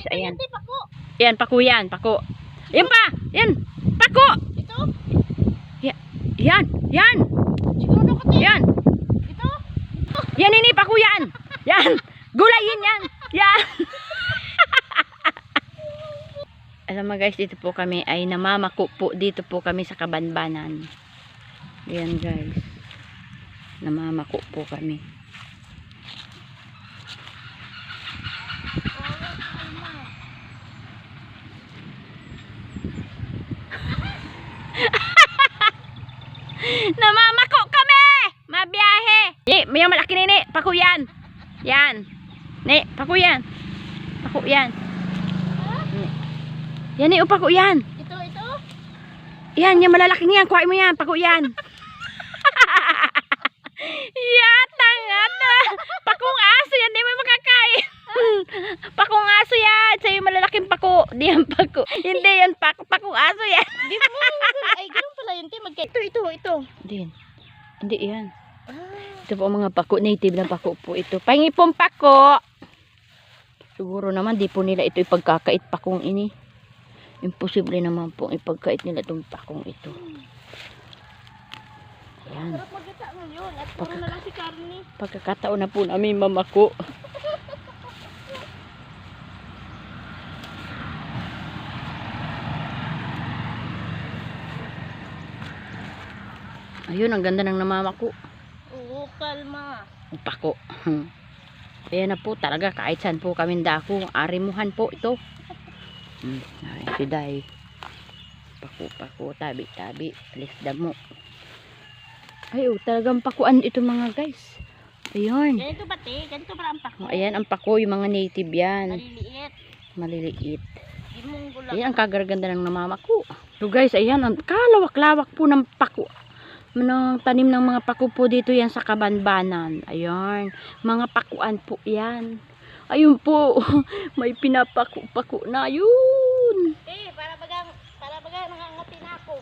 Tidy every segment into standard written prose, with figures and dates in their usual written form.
guys, ayan. Yan, pako yan, pako. Yan pa, yan, pako. Ito? Yan, yan. Siguro ka Yan. Ito? Yan ini, pako yan. Yan, gulayin yan. Yan. Alam mo guys, dito po kami ay namamako po. Dito po kami sa Kabanbanan. Yan guys. Namamako po kami. Namamako kami! Mabiyahe! May malaki nini, pako yan. Yan. Ni, pako yan. Pako yan. Yan ni, pako yan. Ito? Yan, yung malalaking yan. Kuhain mo yan, pako yan. Yatang ata. Pakong aso yan, di mo makakain. Pakong aso yan. Sa'yo malalaking pako. Di yan pako. Hindi yan pako. Pakong aso yan. Di mo. Ay, ganun pala yun. Ito. Hindi yan. Ito po mga pako. Native na pako po ito. Pahingi pong pako. Siguro naman di po nila ito ipagkakait pakong ini. Imposible naman po ipagkait nila itong pakong ito. Ayan. Sarap magkita ngayon. At puro na lang si Carney. Pagkakataon na po namin mamako. Ayun, ang ganda ng namamako. Oo, kalma. Ang pako. Ayan na po talaga, kahit saan po kami dako. Arimuhan po ito. Ay, siday. Pako, tabi. Alis damo. Ay, talagang pakuan ito mga guys. Ayun. Ganito ba, te? Ganito ba ang pako? Ayan, ang pako, yung mga native yan. Maliliit. Maliliit. Di mong gulak. Ayan, ang kagaraganda ng namamako. So guys, ayan, ang kalawak-lawak po ng pako. Ng tanim ng mga pako po dito yan sa Kabanbanan. Ayan, mga pakuan po yan. Ayun po, may pinapako-pako na yun. Para baga nangangati na ako.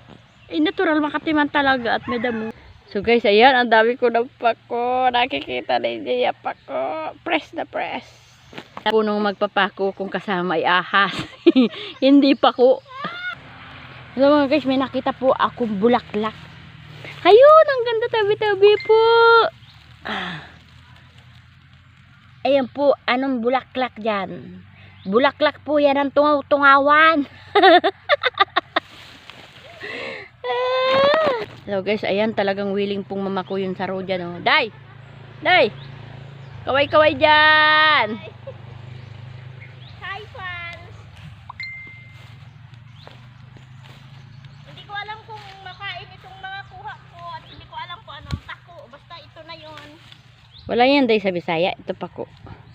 Natural makatiman talaga at may damo. So guys, ayan, ang dami ko ng pako. Nakikita ninyo yung pako. Press na press. Punong magpapako kung kasama ay ahas. Hindi pako. So mga guys, may nakita po akong bulaklak. Ayun, ang ganda tabi-tabi po. Ayan po, anong bulaklak dyan? Bulaklak po yan ang tungaw-tungawan. So guys, ayan, talagang willing pong mamako yun sa road dyan. Oh. Day! Kaway-kaway dyan! Hi, fans! Hindi ko alam kung makain itong mga kuha ko at hindi ko alam kung anong pako. Basta ito na yun. Wala yan day sa Bisaya, ito pako.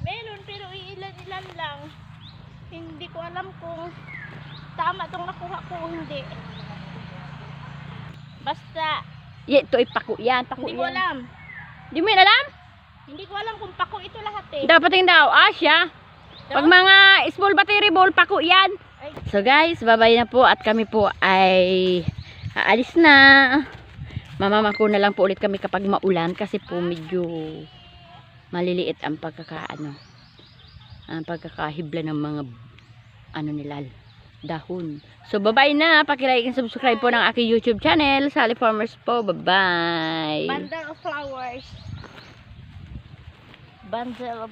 Meron pero ilan-ilan lang. Hindi ko alam kung tama itong nakuha ko o hindi. Basta, Ito ay pako yan, pako hindi ko yan. alam. Di mo yan alam? Hindi ko alam kung pako ito lahat eh. Dapat yung daw, Asya. Pag mga small battery ball, pako yan. Ay. So guys, babay na po at kami po ay aalis na. Mamamako na lang po ulit kami kapag maulan kasi po medyo maliliit ang pagkakahibla ng mga nila dahon. So bye-bye na, paki-like and subscribe po ng aking YouTube channel, Sally Farmers po. Bye-bye. Bundle of flowers. Bundle.